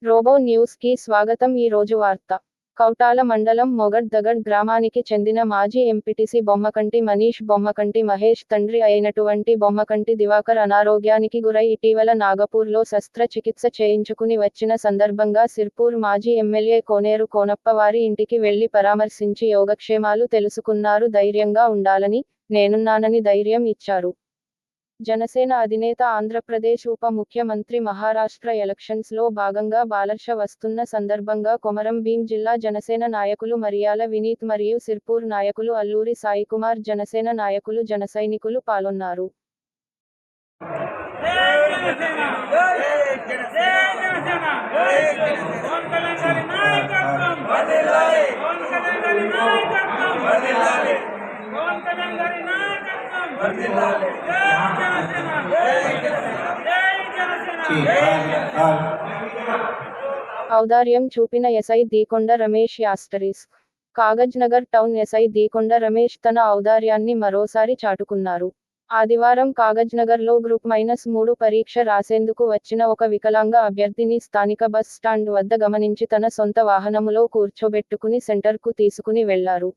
Robo news కి స్వాగతం. ఈ రోజు వార్త. కౌటాల మండలం మొగడ్ దగడ్ గ్రామానికి చెందిన మాజీ ఎంపీటీసీ బొమ్మకంటి మనీష్ బొమ్మకంటి మహేష్ తండ్రి అయినటువంటి బొమ్మకంటి దివాకర్ అనారోగ్యానికి గురై ఇటీవల నాగపూర్లో శస్త్రచికిత్స చేయించుకుని వచ్చిన సందర్భంగా సిర్పూర్ మాజీ ఎమ్మెల్యే కోనేరు కోనప్ప వారి ఇంటికి వెళ్లి పరామర్శించి యోగక్షేమాలు తెలుసుకున్నారు. ధైర్యంగా ఉండాలని, నేనున్నానని ధైర్యం ఇచ్చారు. జనసేన అధినేత ఆంధ్రప్రదేశ్ ఉప ముఖ్యమంత్రి మహారాష్ట్ర ఎలక్షన్స్ లో భాగంగా బాలర్ష వస్తున్న సందర్భంగా కొమరం భీం జిల్లా జనసేన నాయకులు మరియాల వినీత్ మరియు సిర్పూర్ నాయకులు అల్లూరి సాయికుమార్ జనసేన నాయకులు జనసైనికులు పాల్గొన్నారు. ఔదార్యం చూపిన ఎస్ఐ దీకొండ రమేష్ యాస్టరీస్. కాగజ్ నగర్ టౌన్ ఎస్ఐ దీకొండ రమేష్ తన ఔదార్యాన్ని మరోసారి చాటుకున్నారు. ఆదివారం కాగజ్ నగర్ లో గ్రూప్ -3 పరీక్ష రాసేందుకు వచ్చిన ఒక వికలాంగ అభ్యర్థిని స్థానిక బస్ స్టాండ్ వద్ద గమనించి తన సొంత వాహనములో కూర్చోబెట్టుకుని సెంటర్కు తీసుకుని వెళ్లారు.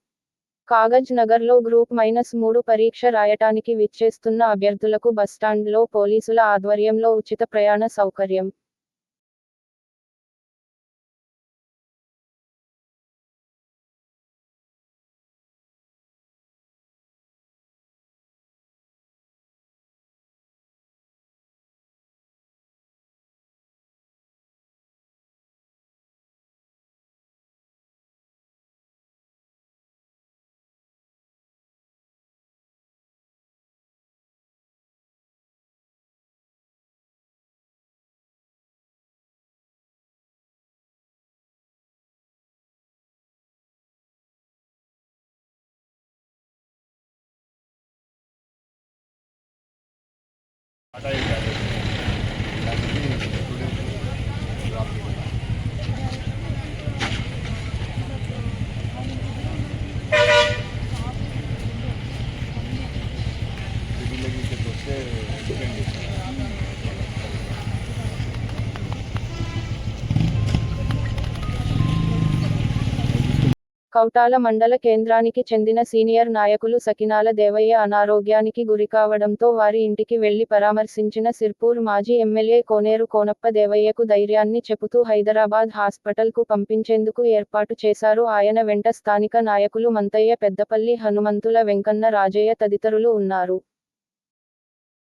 కాగజ్ నగర్లో గ్రూప్ -3 పరీక్ష రాయటానికి విచ్చేస్తున్న అభ్యర్థులకు బస్టాండ్లో పోలీసుల ఆధ్వర్యంలో ఉచిత ప్రయాణ సౌకర్యం కౌటాల మండల కేంద్రానికి చెందిన సీనియర్ నాయకులు సకినాల దేవయ్య అనారోగ్యానికి గురికావడంతో వారి ఇంటికి వెళ్లి పరామర్శించిన సిర్పూర్ మాజీ ఎమ్మెల్యే కోనేరు కోనప్ప దేవయ్యకు ధైర్యాన్ని చెబుతూ హైదరాబాద్ హాస్పిటల్కు పంపించేందుకు ఏర్పాటు చేశారు. ఆయన వెంట స్థానిక నాయకులు మంతయ్య, పెద్దపల్లి హనుమంతుల, వెంకన్న రాజయ్య తదితరులు ఉన్నారు.